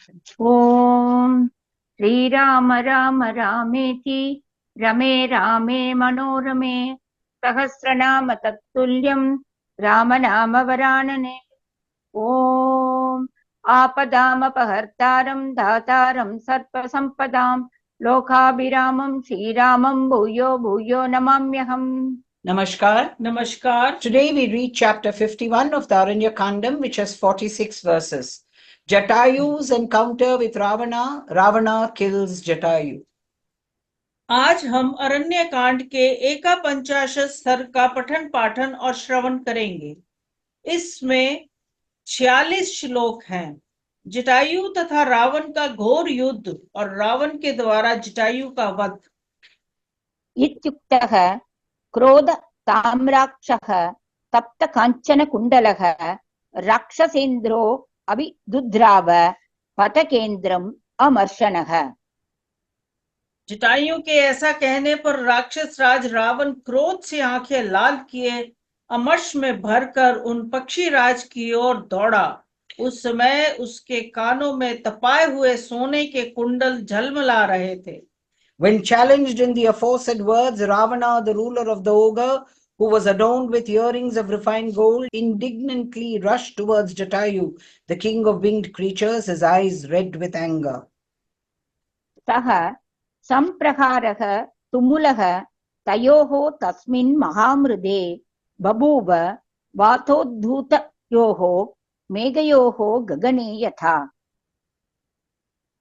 ओम श्रीराम राम रामेति रमे रामे मनोरमे सहस्रनाम तत्तुल्यं रामनाम वरानने। ओम आपदामपहर्तारं दातारं सर्वसम्पदां लोकाभिरामं श्रीरामं भूयो भूयो नमाम्यहम्। Namaskar. Namaskar. Today we read chapter 51 of the Aranya Kandam, which has 46 verses. Jatayu's encounter with Ravana. Ravana kills Jatayu. आज हम अरण्य कांड के एका पंचाशत सर्ग का पठन पाठन और श्रवण करेंगे। इसमें 46 श्लोक हैं। जटायु तथा रावण का घोर युद्ध और रावण के द्वारा जटायु का वध। इत्युक्तः क्रोध ताम्राक्षः तप्त काञ्चन कुण्डलः राक्षसेन्द्रो अभिदुद्राव पटकेन्द्रम् अमर्षणः। जटायु के ऐसा कहने पर राक्षस राज रावण क्रोध से आंखें लाल किए अमर्ष में भरकर उन पक्षी राज की ओर दौड़ा। उस समय उसके कानों में तपाए हुए सोने के कुंडल झलमला रहे थे। When challenged in the aforesaid words, Ravana, the ruler of the ogre, who was adorned with earrings of refined gold, indignantly rushed towards Jatayu, the king of winged creatures, his eyes red with anger. सः संप्रहारः तुमुलः तयोः तस्मिन् महामृदे बभूव वातोद्धूतयोः मेघयोः गगने यथा।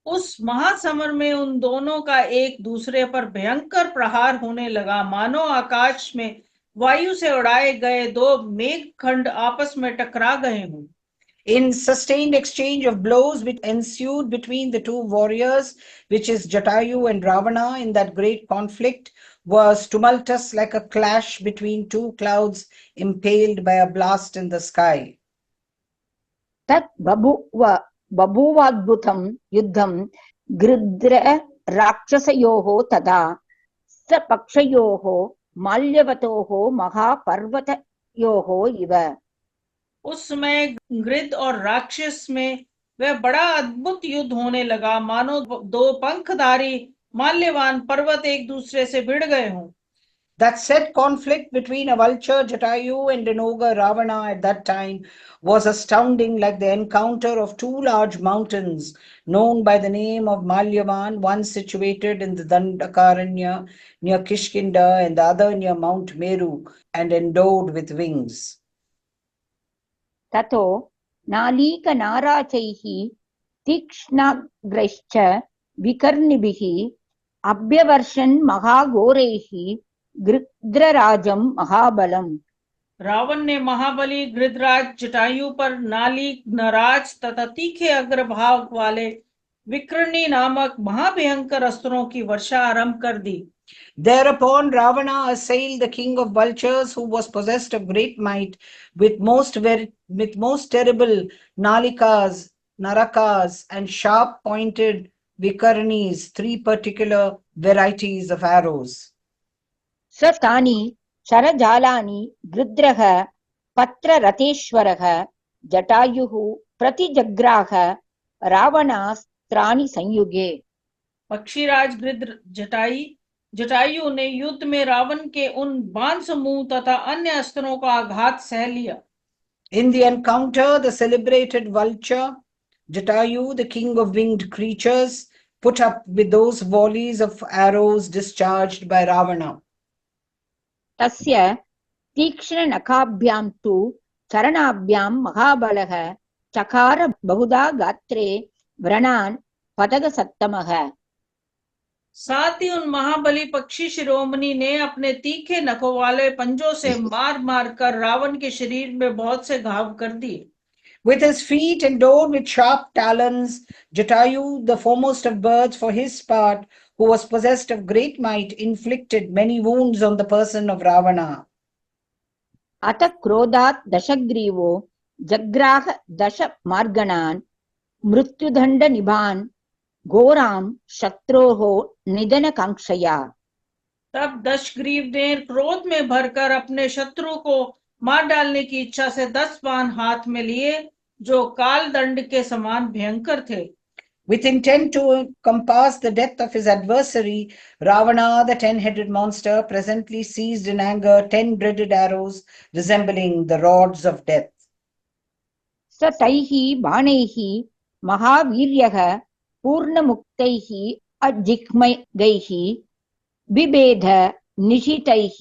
उस महासमर में उन दोनों का एक दूसरे पर भयंकर प्रहार होने लगा, मानो आकाश में वायु से उड़ाए गए दो मेघखंड आपस में टकरा गए हों। In sustained exchange of blows which ensued between the two warriors, which is Jatayu and Ravana, in that great conflict was tumultuous like a clash between two clouds impaled by a blast in the sky. तत् बभूवाद्भुतं युद्धं गृध्र राक्षसयोः तदा सपक्षयोः माल्यवतोः महापर्वतयोः इव। उस समय गृध्र और राक्षस में वह बड़ा अद्भुत युद्ध होने लगा, मानो दो पंखधारी माल्यवान पर्वत एक दूसरे से भिड़ गए हों। That said conflict between a vulture Jatayu and an ogre Ravana at that time was astounding, like the encounter of two large mountains known by the name of Malyavan, one situated in the Dandakaranya near Kishkinda and the other near Mount Meru and endowed with wings. ततो नालीकनाराचैः तीक्ष्णाग्रैश्च विकर्णिभिः अभ्यवर्षन् महाघोरैः गृध्रराजं महाबलम्। रावण ने महाबली गृध्रराज जटायु पर नाली नराज तथा तीखे अग्रभाग वाले विकर्णी नामक महाभयंकर अस्त्रों की वर्षा आरंभ कर दी। Thereupon Ravana assailed the king of vultures, who was possessed of great might, with most terrible nalikas, narakas, and sharp-pointed vikarnis, three particular varieties of arrows. स तानि शरजालानि गृध्रः पत्ररथेश्वरः जटायुः प्रतिजग्राह रावणास्त्राणि संयुगे। पक्षीराज गृध्र जटायु ने युद्ध में रावण के उन बाण समूह तथा अन्य अस्त्रों का आघात सह लिया। In the encounter, the celebrated vulture Jatayu, the king of winged creatures, put up with those volleys of arrows discharged by Ravana. तस्य तीक्ष्णनखाभ्यां तु चरणाभ्यां महाबलः चकार बहुधा गात्रे व्रणान् पदगसत्तमः। साथ ही उन महाबली पक्षी शिरोमणि ने अपने तीखे नखों वाले पंजों से मार मार कर रावण के शरीर में बहुत से घाव कर दिए। With his feet endowed with sharp talons, Jatayu, the foremost of birds, for his part, who was possessed of great might, inflicted many wounds on the person of Ravana. अत क्रोधात् दशग्रीवो जग्राह दश मार्गणान् मृत्युदण्डनिभान् घोरां शत्रोः निधनकांक्षया। तब दशग्रीव ने क्रोध में भरकर अपने शत्रु को मार डालने की इच्छा से 10 बाण हाथ में लिए, जो काल दंड के समान भयंकर थे। With intent to compass the death of his adversary, Ravana, the 10-headed monster, presently seized in anger 10 dreaded arrows resembling the rods of death. स तैः बाणैः महावीर्यः पूर्णमुक्तैः अजिह्मगैः बिभेद निशितैः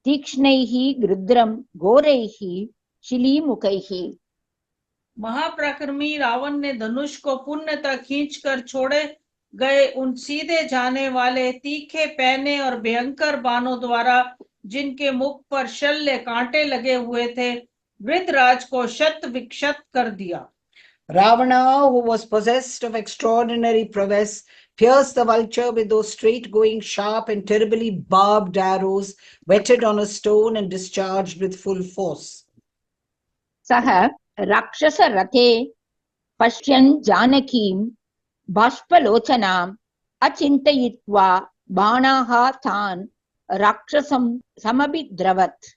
तीक्ष्णैः गृध्रं घोरैः शिलीमुखैः। महापराक्रमी रावण ने धनुष को पुण्यतः खींचकर छोड़े गए उन सीधे जाने वाले तीखे पैने और भयंकर बाणों द्वारा जिनके मुख पर शल्य कांटे लगे हुए थे, वृद्धराज को शत विक्षत कर दिया। Ravana, who was possessed of extraordinary prowess, pierced the vulture with those straight-going, sharp and terribly barbed arrows, whetted on a stone and discharged with full force. सः राक्षसरथे पश्यन् जानकीं बाष्पलोचनाम् अचिन्तयित्वा बाणाः तान् राक्षसं समभिद्रवत्।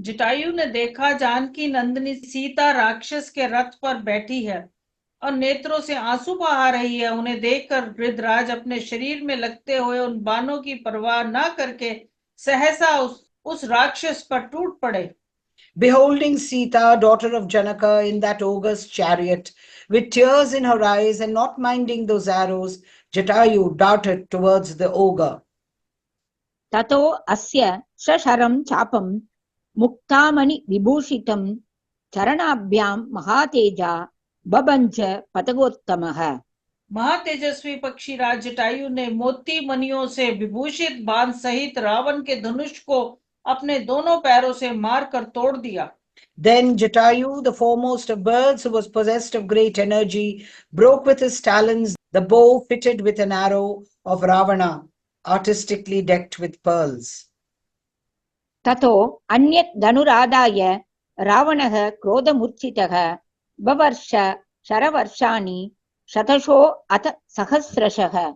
जटायु ने देखा जानकी नंदिनी सीता राक्षस के रथ पर बैठी है और नेत्रों से आंसू बहा रही है। उन्हें देखकर वृद्धराज अपने शरीर में लगते हुए उन बाणों की परवाह न करके सहसा उस राक्षस पर टूट पड़े। Beholding Sita, daughter of Janaka, in that ogre's chariot, with tears in her eyes and not minding those arrows, Jatayu darted towards the ogre. ततो अस्य सशरं चापं मुक्तामणि विभूषितं चरणाभ्यां महातेजा बभंज पतगोत्तमः। महातेजस्वी पक्षी राज जटायु ने मोती मणियों से विभूषित बाण सहित रावण के धनुष को अपने दोनों पैरों से मारकर तोड़ दिया। Then Jatayu, the foremost of birds, who was possessed of great energy, broke with his talons the bow fitted with an arrow of Ravana, artistically decked with pearls. ततो अन्यत् धनुरादाय रावणः क्रोधमूर्छितः बवर्ष शरवर्षाणि शतशो अथ सहस्रशः।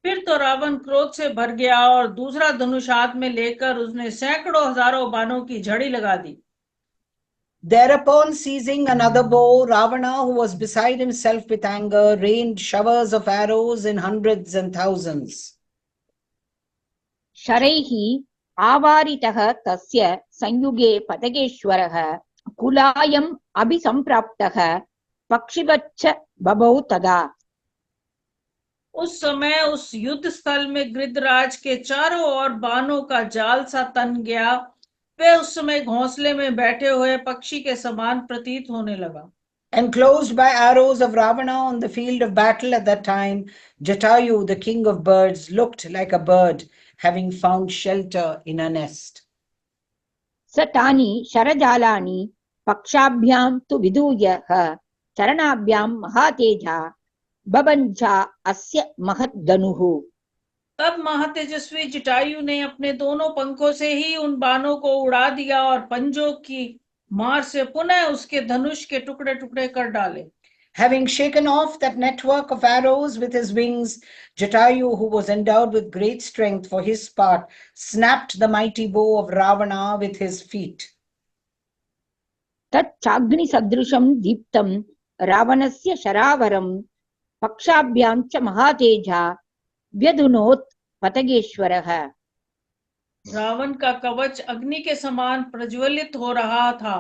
फिर तो रावण क्रोध से भर गया और दूसरा धनुष हाथ में लेकर उसने सैकड़ों हजारों बाणों की झड़ी लगा दी। Thereupon, seizing another bow, Ravana, who was beside himself with anger, rained showers of arrows in hundreds and thousands. शरैः आवारितः तस्य संयुगे पतगेश्वरः कुलायम् अभिसंप्राप्तः पक्षिवच्च बभौ तदा। उस समय उस युद्ध स्थल में गृद्धराज के चारों ओर बाणों का जाल सा तन गया। वे उस समय घोंसले में बैठे हुए पक्षी के समान प्रतीत होने लगा। Enclosed by arrows of Ravana on the field of battle at that time, Jatayu, the king of birds, looked like a bird having found shelter in a nest. स तानि शरजालानि पक्षाभ्यां तु विधूयः चरणाभ्यां महातेजा बभंजा अस्य महद्दनुः। तब महातेजस्वी जटायु ने अपने दोनों पंखों से ही उन बाणों को उड़ा दिया और पंजों की मार से पुनः उसके धनुष के टुकड़े टुकड़े कर डाले। Having shaken off that network of arrows with his wings, Jatayu, who was endowed with great strength for his part, snapped the mighty bow of Ravana with his feet. तच्चाग्निसदृशं दीप्तं रावणस्य शरावरं पक्षाभ्यां च महातेजा व्यधुनोत् पतगेश्वरः। रावण का कवच अग्नि के समान प्रज्वलित हो रहा था।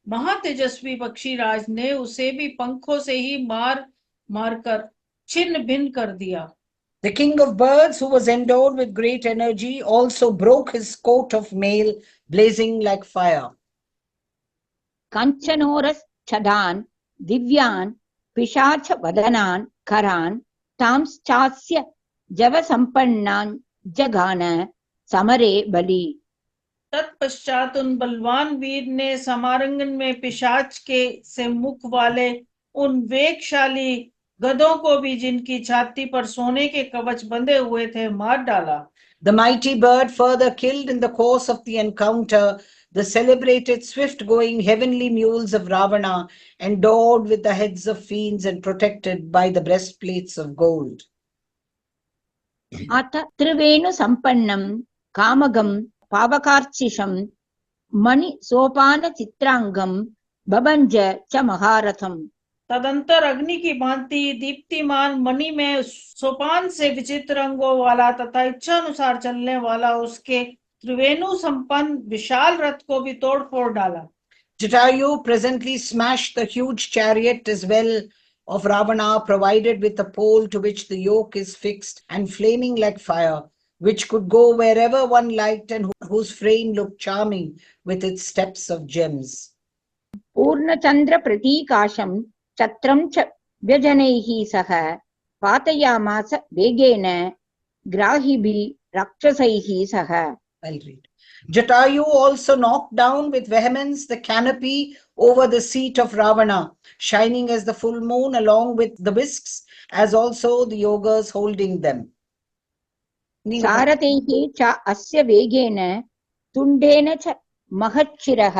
महातेजस्वी पक्षीराज ने उसे भी पंखों से ही मार मारकर छिन्न भिन्न कर दिया। The king of birds, who was endowed with great energy, also broke his coat of mail, blazing like fire. काञ्चनोरश्छदान् दिव्यान् पिशाच वदनान् करान् तांश्चास्य जवसम्पन्नान् जगान समरे बलि। तत्पश्चात उन बलवान वीर ने समारंगन में पिशाच के से मुख वाले उन वेगशाली गधों को भी, जिनकी छाती पर सोने के कवच बंधे हुए थे, मार डाला। The mighty bird further killed in the course of the encounter the celebrated swift-going heavenly mules of Ravana, endowed with the heads of fiends and protected by the breastplates of gold. अथ त्रिवेणु संपन्नं कामगं पावकार्चिषं मणि सोपान चित्रांगं बभंज च महारथम्। तदंतर अग्नि की भांति दीप्तिमान मणि में सोपान से विचित्र रंगों वाला तथा इच्छा अनुसार चलने वाला उसके त्रिवेणु संपन्न विशाल रथ को भी तोड़ फोड़ डाला। Jatayu presently smashed the huge chariot as well of Ravana, provided with a pole to which the yoke is fixed and flaming like fire, which could go wherever one liked and whose frame looked charming with its steps of gems. पूर्णचंद्र प्रतीकाशं छत्रं च व्यजनैः सह पातयामास वेगेन ग्राहिभिः राक्षसैः सह। I'll read. Jatayu also knocked down with vehemence the canopy over the seat of Ravana, shining as the full moon along with the whisks, as also the ogres holding them. सारथैः च अस्य वेगेन तुण्डेन च महच्छिरः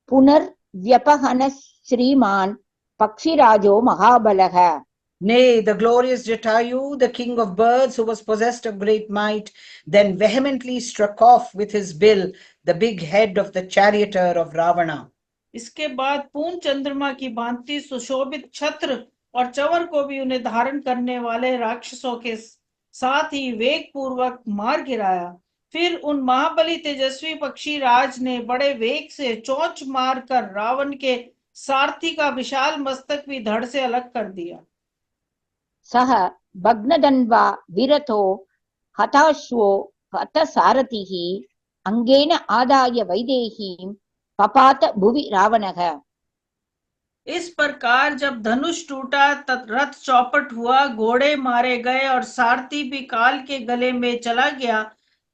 पुनर्व्यपहनः श्रीमान् पक्षिराजो महाबलः। Nay, the glorious Jatayu, the king of birds, who was possessed of great might, then vehemently struck off with his bill the big head of the charioteer of Ravana. इसके बाद पूर्ण चंद्रमा की भांति सुशोभित छत्र और चवर को भी उन्हें धारण करने वाले राक्षसों के साथ ही वेग पूर्वक मार गिराया। फिर उन महाबली तेजस्वी पक्षी राज ने बड़े वेग से चोंच मार कर रावण के सारथी का विशाल मस्तक भी धड़ से अलग कर दिया। सह भग्नदन्वा विरतो हताश्वो हतसारथिः अंगेन आदाय वैदेहीं पपात भुवि रावणः। इस प्रकार जब धनुष टूटा तब रथ चौपट हुआ, घोड़े मारे गए और सारथी भी काल के गले में चला गया।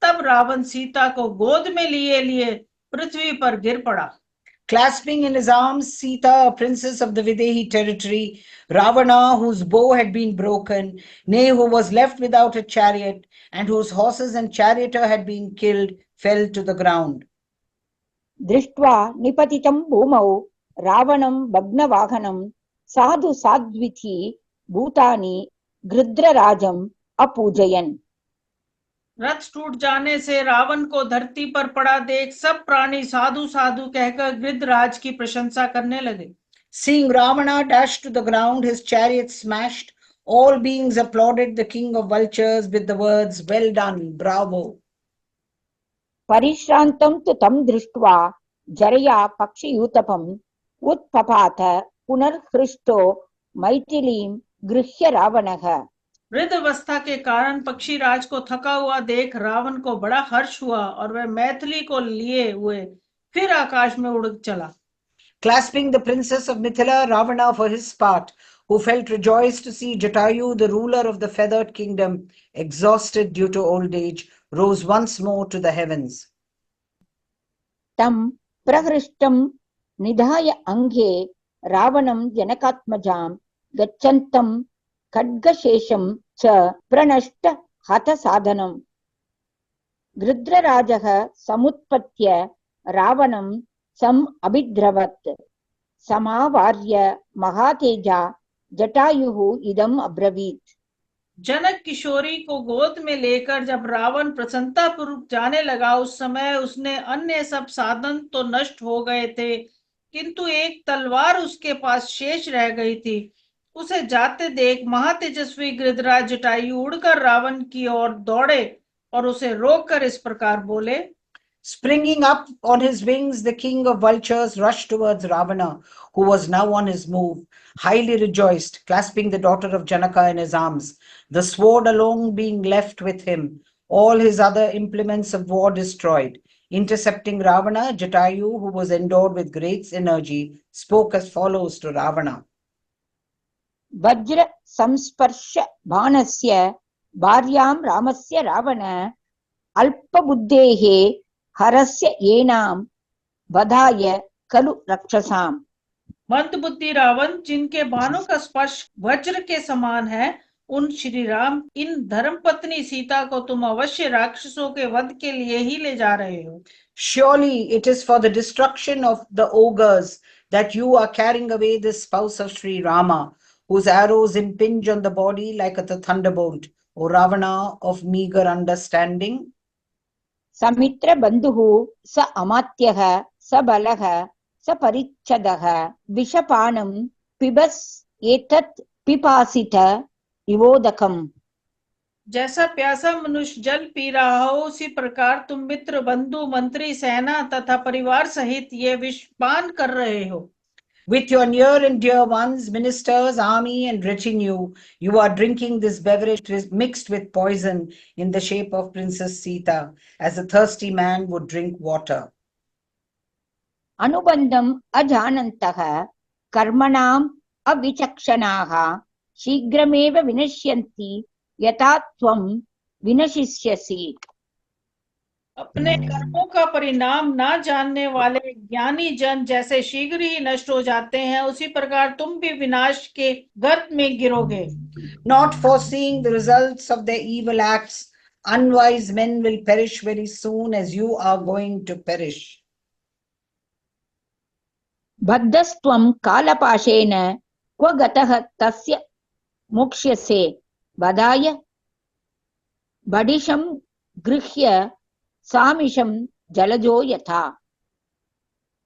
तब रावण सीता को गोद में लिए लिए पृथ्वी पर गिर पड़ा। Clasping in his arms Sita, a princess of the Videhi territory, Ravana, whose bow had been broken, nay, who was left without a chariot, and whose horses and charioteer had been killed, fell to the ground. दृष्ट्वा निपतितं भूमौ रावणं भग्नवाहनं साधु साध्विथि भूतानि गृध्रराजम् अपूजयन्। रथ टूट जाने से रावण को धरती पर पड़ा देख सब प्राणी साधु साधु कहकर गृध्रराज की प्रशंसा करने लगे। Seeing Ravana dashed to the ground, his chariot smashed, all beings applauded the king of vultures with the words, "Well done, bravo." परिश्रान्तं तु तं दृष्ट्वा जरया पक्षियूतपम् उत्पपात पुनर्हृष्टो मैथिलीं गृह्य रावणः। वृद्ध अवस्था के कारण पक्षी राज को थका हुआ देख रावण को बड़ा हर्ष हुआ और वह मैथिली को लिए हुए फिर आकाश में उड़ चला। Clasping the princess of Mithila, Ravana, for his part, who felt rejoiced to see Jatayu, the ruler of the feathered kingdom, exhausted due to old age, rose once more to the heavens. तं प्रहृष्टं निधाय अंगे रावणं जनकात्मजां गच्छन्तं खड्गशेषं च प्रणष्ट हतसाधनं। गृध्रराजः समुत्पत्य रावणं सम अभिद्रवत् समावार्य महातेजा जटायुः इदम् अब्रवीत्। जनक किशोरी को गोद में लेकर जब रावण प्रसन्नता पूर्वक जाने लगा, उस समय उसने अन्य सब साधन तो नष्ट हो गए थे, किंतु एक तलवार उसके पास शेष रह गई थी। उसे जाते देख महातेजस्वी गृध्रराज जटायु उड़कर रावण की ओर दौड़े और उसे रोककर इस प्रकार बोले। Springing up on his wings, the king of vultures rushed towards Ravana, who was now on his move, highly rejoiced, clasping the daughter of Janaka in his arms, the sword alone being left with him, all his other implements of war destroyed. Intercepting Ravana, Jatayu, who was endowed with great energy, spoke as follows to Ravana. वज्र संस्पर्श बाणस्य भार्यां रामस्य रावण अल्पबुद्धेः हरस्य येनां वधाय खलु रक्षसाम्। मंद बुद्धि रावण, जिनके बाणों का स्पर्श वज्र के समान है, उन श्री राम इन धर्मपत्नी सीता को तुम अवश्य राक्षसों के वध के लिए ही ले जा रहे हो। Surely it is for the destruction of the ogres that you are carrying away this spouse of Sri Rama, whose arrows impinge on the body like a thunderbolt, O Ravana of meager understanding. समित्र बंधुः स अमात्यः स बलः स परिच्छदः विषपानं पिबस् एतत् पिपासित इवोदकम्। जैसा प्यासा मनुष्य जल P रहा हो, उसी प्रकार तुम मित्र, बंधु, मंत्री, सेना तथा परिवार सहित ये विष पान कर रहे हो। With your near and dear ones, ministers, army, and retinue, you are drinking this beverage mixed with poison in the shape of Princess Sita, as a thirsty man would drink water. अनुबन्धम् अजानन्तः कर्मणाम् अविचक्षणाः शीघ्रमेव विनश्यन्ति यथा त्वं विनशिष्यसि। अपने कर्मों का परिणाम ना जानने वाले ज्ञानी जन जैसे शीघ्र ही नष्ट हो जाते हैं, उसी प्रकार तुम भी विनाश के गर्त में गिरोगे। Not foreseeing the results of their evil acts, unwise men will perish very soon, as you are going to perish. बद्धस्त्वं कालपाशेन क्व गतः तस्य मोक्ष्यसे बधाय बडिशं गृह्य सामिशं जलजो यथा।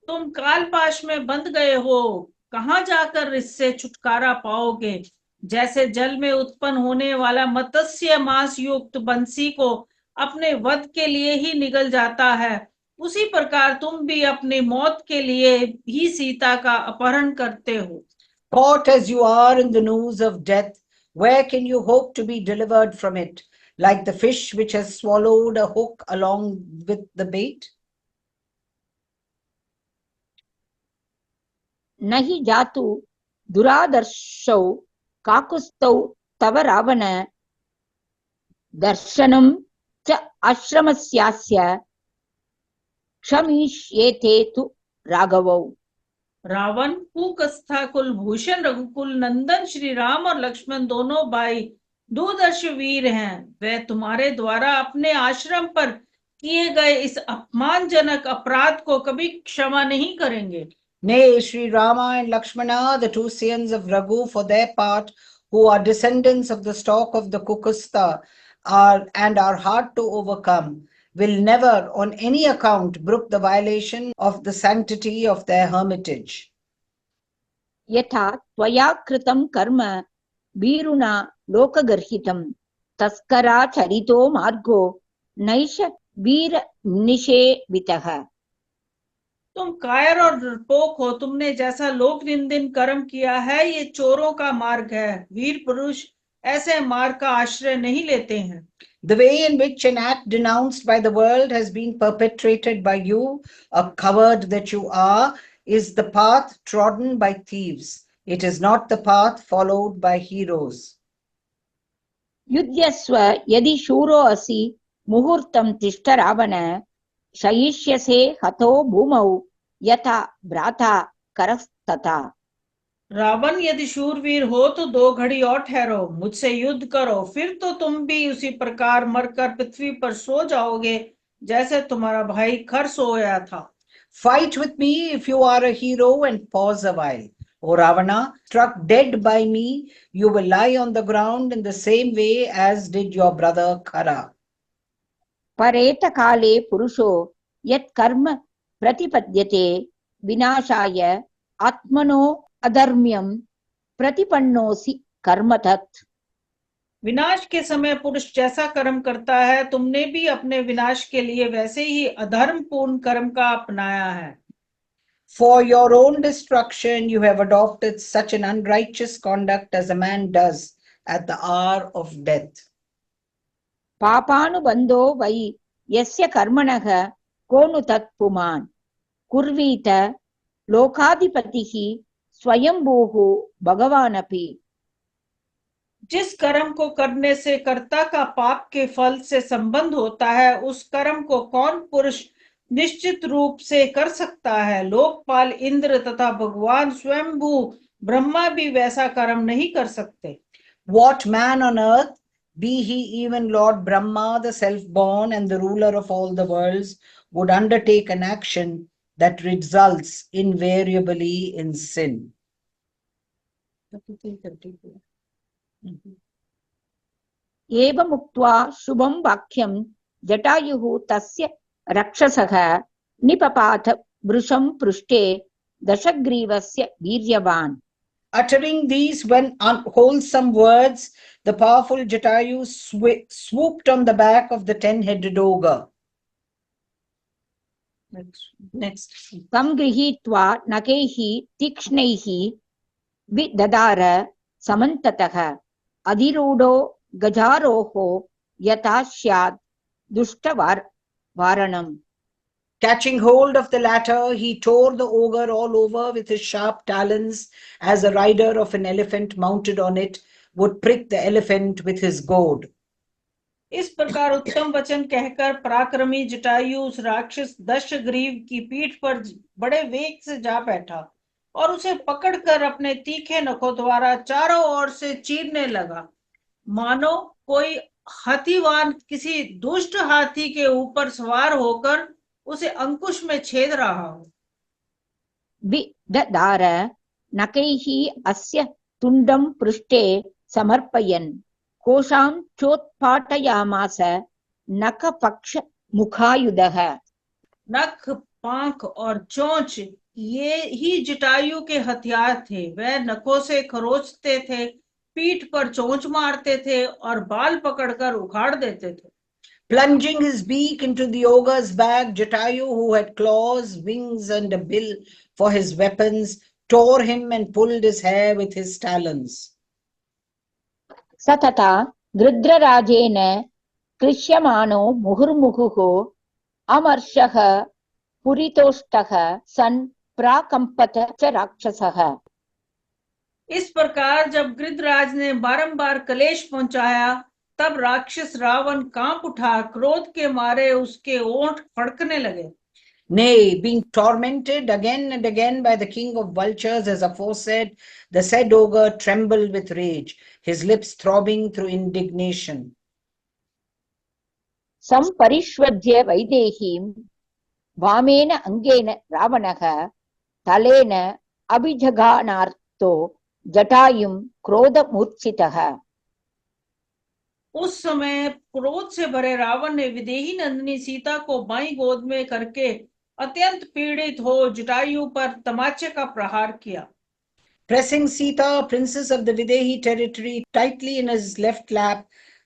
तुम कालपाश में बंध गए हो, कहाँ जाकर इससे छुटकारा पाओगे? जैसे जल में उत्पन्न होने वाला मत्स्य मांस युक्त बंसी को अपने वध के लिए ही निगल जाता है, उसी प्रकार तुम भी अपनी मौत के लिए ही सीता का अपहरण करते हो। Caught as you are in the noose of death, where can you hope to be delivered from it? Like the fish which has swallowed a hook along with the bait? नहि जातु दुरादर्शौ काकुस्तौ तव रावण दर्शनं च आश्रमस्यास्य क्षमिष्येते तु राघवौ। रावण, कुकस्था, कुलभूषण, रघुकुल नंदन श्री राम और लक्ष्मण दोनों भाई दूरदर्शी वीर हैं। वे तुम्हारे द्वारा अपने आश्रम पर किए गए इस अपमानजनक अपराध को कभी क्षमा नहीं करेंगे। Nay, Sri Rama and Lakshmana, the two sons of Raghu, for their part, who are descendants of the stock of the Kukustha, and are hard to overcome, will never on any account brook the violation of the sanctity of their hermitage. यथा त्वया कृतं कर्म वीरुणा लोकगर्हितं तस्कराचरितो मार्गो नैष वीर निषेवितः। तुम कायर और डरपोक हो, तुमने जैसा लोक निंदन कर्म किया है, ये चोरों का मार्ग है। वीर पुरुष ऐसे मार्ग का आश्रय नहीं लेते हैं। The way in which an act denounced by the world has been perpetrated by you, a coward that you are, is the path trodden by thieves. It is not the path followed by heroes. युध्यस्व यदि शूरो असि मुहूर्तं तिष्ठ रावण शयिष्यसे हतो भूमौ यथा भ्राता करस्तथा। रावण, यदि शूरवीर हो तो 2 घड़ी और ठहरो, मुझसे युद्ध करो, फिर तो तुम भी उसी प्रकार मरकर पृथ्वी पर सो जाओगे जैसे तुम्हारा भाई खर सोया था। Fight with me if you are a hero and pause a while. O Ravana, struck dead by me, you will lie on the ground in the same way as did your brother Khara. परेत काले पुरुषो यत् कर्म प्रतिपद्यते विनाशाय आत्मनो अधर्म्यं प्रतिपन्नोसि कर्म तत्। विनाश के समय पुरुष जैसा कर्म करता है, तुमने भी अपने विनाश के लिए वैसे ही अधर्म पूर्ण कर्म का अपनाया है। For your own destruction, you have adopted such an unrighteous conduct as a man does at the hour of death. पापानुबन्धो वै यस्य कर्मणः को नु तत् पुमान् कुर्वीत लोकाधिपतिः स्वयंभूः भगवानपि। जिस कर्म को करने से कर्ता का पाप के फल से संबंध होता है, उस कर्म को कौन पुरुष निश्चित रूप से कर सकता है? लोकपाल इंद्र तथा भगवान स्वयंभू ब्रह्मा भी वैसा कर्म नहीं कर सकते। What man on earth, be he even Lord Brahma, the self-born and the ruler of all the worlds, would undertake an action that results invariably in sin? एवमुक्त्वा शुभं वाक्यं जटायुः तस्य रक्षसः निपपात वृषं पृष्ठे दशग्रीवस्य वीर्यवान्। Uttering these unwholesome words, the powerful Jatayu swooped on the back of the 10-headed ogre. Next. तं गृहीत्वा नखैः तीक्ष्णैः विदधार समन्ततः अधिरूढो गजारोहो यथा स्यात् दुष्टवारणम्. Catching hold of the latter, he tore the ogre all over with his sharp talons, as a rider of an elephant mounted on it would prick the elephant with his goad. इस प्रकार उत्तम वचन कहकर पराक्रमी जटायु उस राक्षस दशग्रीव की पीठ पर बड़े वेग से जा बैठा और उसे पकड़कर अपने तीखे नखों द्वारा चारों ओर से चीरने लगा, मानो कोई हाथीवान किसी दुष्ट हाथी के ऊपर सवार होकर उसे अंकुश में छेद रहा हो. विदधार नखैः अस्य तुण्डं पृष्ठे समर्पयन् कोशां चोत्पाटयामास नखपक्ष मुखायुधः. नख, पांख और चोंच ये ही जटायु के हथियार थे. वह नखों से खरोचते थे, पीठ पर चोंच मारते थे और बाल पकड़कर उखाड़ देते थे. Plunging his beak into the ogre's back, Jatayu, who had claws, wings, and a bill for his weapons, tore him and pulled his hair with his talons. स तथा गृध्रराजेन कृष्यमाणो मुहुर्मुहुः अमर्षः पुरितोष्टः सन् प्राकम्पत च राक्षसः. इस प्रकार जब गृध्रराज ने बारंबार कलेश पहुंचाया, तब राक्षस रावण कांप उठा, क्रोध के मारे उसके ओंठ फड़कने लगे. Nay, being tormented again and again by the king of vultures as aforesaid, the said ogre trembled with rage, his lips throbbing through indignation. संपरिष्वज्य वैदेहीं वामेन अंगेन रावणः तलेन अभिजघानार्तो जटायुं क्रोधमूर्छितः. उस समय क्रोध से भरे रावण ने विदेही नंदिनी सीता को बाईं गोद में करके अत्यंत पीड़ित हो जटायु पर तमाचे का प्रहार किया. Pressing Sita, princess of the Videhi territory, tightly in his left lap,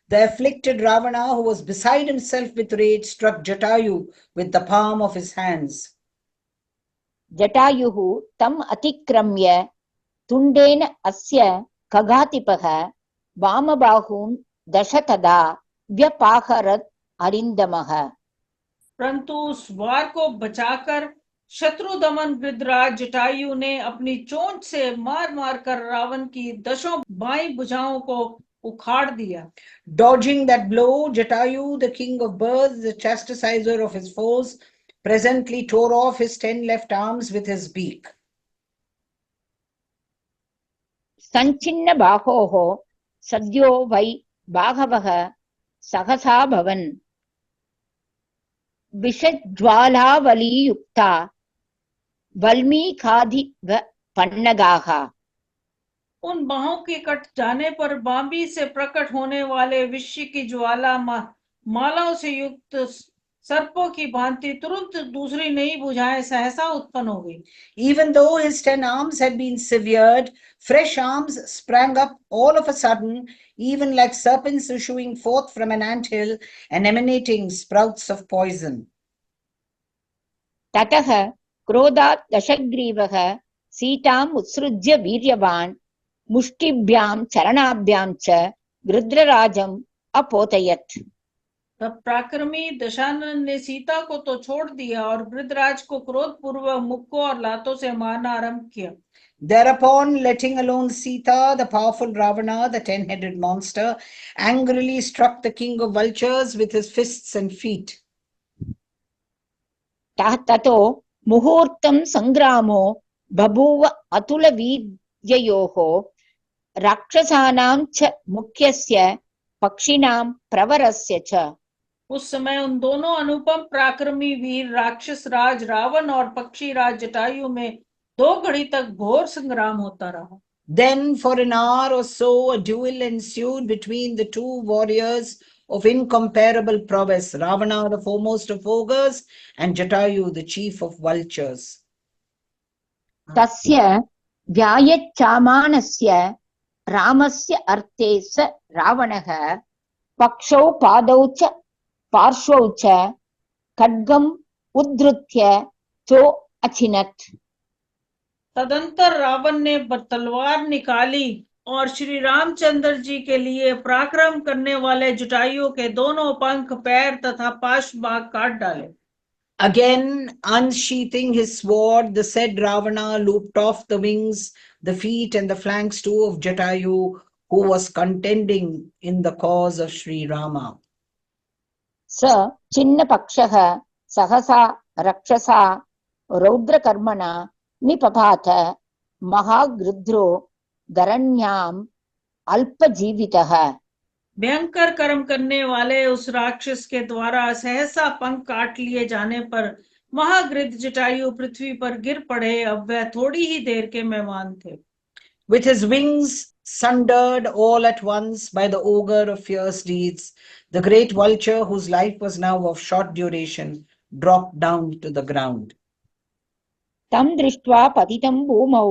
the afflicted Ravana, who was beside himself with rage, struck Jatayu with the palm of his hands. जटायुः तम् अतिक्रम्य तुण्डेन अस्य खगातिपः वामबाहुं दशतदा व्यपाहरत् अरिन्दमः. परंतु उस वार को बचाकर शत्रुदमन गृध्रराज जटायु ने अपनी चोंच से मार मार कर रावण की दशों बाईं भुजाओं को उखाड़ दिया. Dodging that blow, Jatayu, the king of birds, the chastiser of his foes, presently tore off his 10 left arms with his beak. संचिन्न बाहोः सद्यो वै बाहवः सहसा भवन् विषज्वालावलीयुक्ता वल्मीकादिव पन्नगाः. उन बाहों के कट जाने पर बांबी से प्रकट होने वाले विश्व की ज्वाला मालाओं से युक्त सर्पों की भांति तुरंत दूसरी नई भुजाएं सहसा उत्पन्न हो गई. Even though his 10 arms had been severed, fresh arms sprang up all of a sudden, even like serpents issuing forth from an anthill and emanating sprouts of poison. ततः क्रोधात् दशग्रीवः सीताम् उत्सृज्य वीर्यवान् मुष्टिभ्यां चरणाभ्यां च गृध्रराजम् अपोतयत्. तब पराक्रमी दशानन ने सीता को तो छोड़ दिया और गृध्रराज को क्रोध पूर्वक मुक्कों और लातों से मारना आरंभ किया. Thereupon, letting alone Sita, the powerful Ravana, the 10-headed monster, angrily struck the king of vultures with his fists and feet. ततो मुहूर्तं संग्रामो बभूव अतुलवीर्ययोः राक्षसानां च मुख्यस्य पक्षिणां प्रवरस्य च. उस समय उन दोनों अनुपम पराक्रमी वीर राक्षस राज रावण और पक्षी राज जटायु में 2 घड़ी तक घोर संग्राम होता रहा. Then for an hour or so, a duel ensued between the two warriors of incomparable prowess, Ravana, the foremost of ogres, and Jatayu, the chief of vultures. तस्य व्यायच्चामानस्य रामस्य अर्थे स रावणः पक्षौ पादौ च पार्श्वौ च खड्गम् उद्धृत्य चो अचिनत्। तदंतर रावण ने तलवार निकाली और श्री रामचंद्र जी के लिए पराक्रम करने वाले जटायु के दोनों पंख, पैर तथा पार्श्व भाग काट डाले। Again, unsheathing his sword, the said Ravana lopped off the wings, the feet, and the flanks too of Jatayu, who was contending in the cause of Sri Rama. स छिन्नपक्षः सहसा रक्षसा रौद्रकर्मणा निपपात महागृध्रो धरण्याम् अल्पजीवितः। भयंकर कर्म करने वाले उस राक्षस के द्वारा सहसा पंख काट लिए जाने पर महागृध जटायु पृथ्वी पर गिर पड़े। अब वह थोड़ी ही देर के मेहमान थे। With his wings sundered all at once by the ogre of fierce deeds, the great vulture, whose life was now of short duration, dropped down to the ground. तं दृष्ट्वा पतितं भूमौ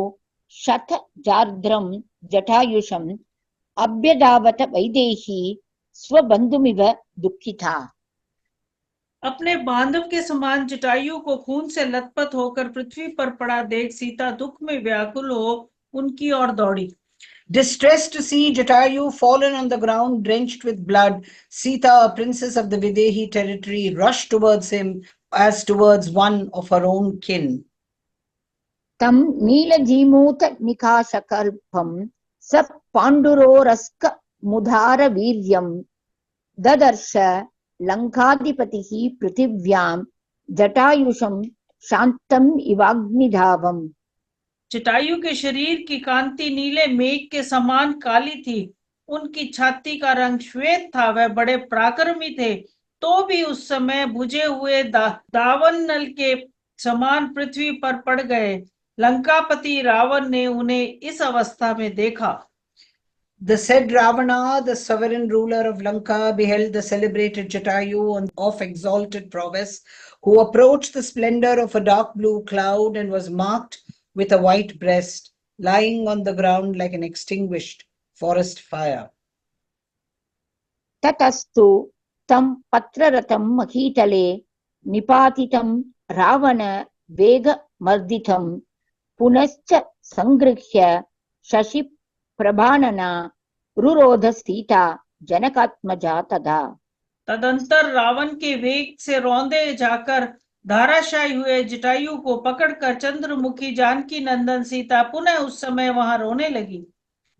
शतजार्द्रं जटायुषम् अभ्यधावत वैदेही स्वबन्धुमिव दुःखिता। अपने बांधव के समान जटायु को खून से लथपथ होकर पृथ्वी पर पड़ा देख सीता दुख में व्याकुल हो उनकी ओर दौड़ी। Distressed to see Jatayu fallen on the ground, drenched with blood, Sita, a princess of the Videhi territory, rushed towards him as towards one of her own kin. तं नीलजीमूत निकाशकल्पं स पाण्डुरोरस्क मुदार वीर्यं ददर्श लंकाधिपतिः पृथिव्यां जटायुषं शान्तम् इवाग्निधावम्। जटायु के शरीर की कांति नीले मेघ के समान काली थी। उनकी छाती का रंग श्वेत था। वह बड़े पराक्रमी थे, तो भी उस समय बुझे हुए दावन नल के समान पृथ्वी पर पड़ गए। लंकापति रावण ने उन्हें इस अवस्था में देखा। The said Ravana, the sovereign ruler of Lanka, beheld the celebrated Jatayu of exalted prowess, who approached the splendor of a dark blue cloud and was marked with a white breast, lying on the ground like an extinguished forest fire. ततस्तु तं पत्ररतं महीतले निपातितं रावण वेगमर्दितं पुनश्च संगृह्य शशि प्रभानना रुरोध सीता जनकात्मजा तदा। तदंतर रावण के वेग से रौंदे जाकर धाराशायी हुए जटायु को पकड़कर चंद्रमुखी जानकी नंदन सीता पुनः उस समय वहां रोने लगी।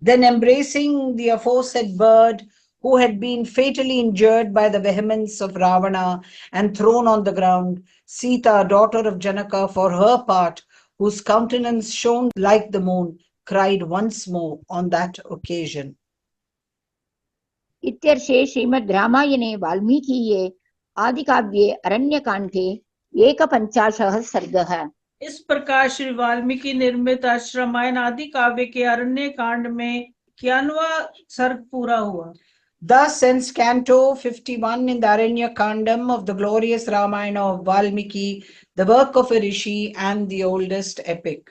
Then embracing the aforesaid bird, who had been fatally injured by the vehemence of Ravana and thrown on the ground, Sita, daughter of Janaka, for her part, whose countenance shone like the moon, cried once more on that occasion. इत्यर्षे Shrimad रामायणे वाल्मीकीये आदिकाव्ये अरण्यकाण्डे एकपञ्चाशः सर्गः। इस प्रकार श्री वाल्मीकि निर्मित रामायण आदि काव्य के अरण्य कांड में 91वां सर्ग पूरा हुआ। Thus ends Canto 51 in the Aranya Kandam of the glorious Ramayana of Valmiki, the work of a rishi and the oldest epic.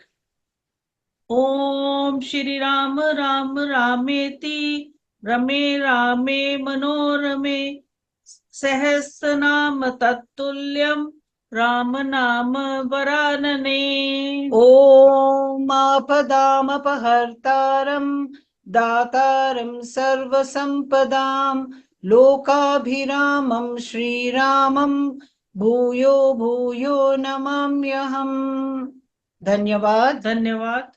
ओम श्री राम राम रामेति रमे रामे मनोरमे सहस्रनाम तत्तुल्यम राम नाम वरानने। Om Apadam Apahartaram Dataram Sarvasampadam Lokabhiramam Shri Ramam Bhuyo Bhuyo Namamyaham. Dhanyavad. धन्यवाद।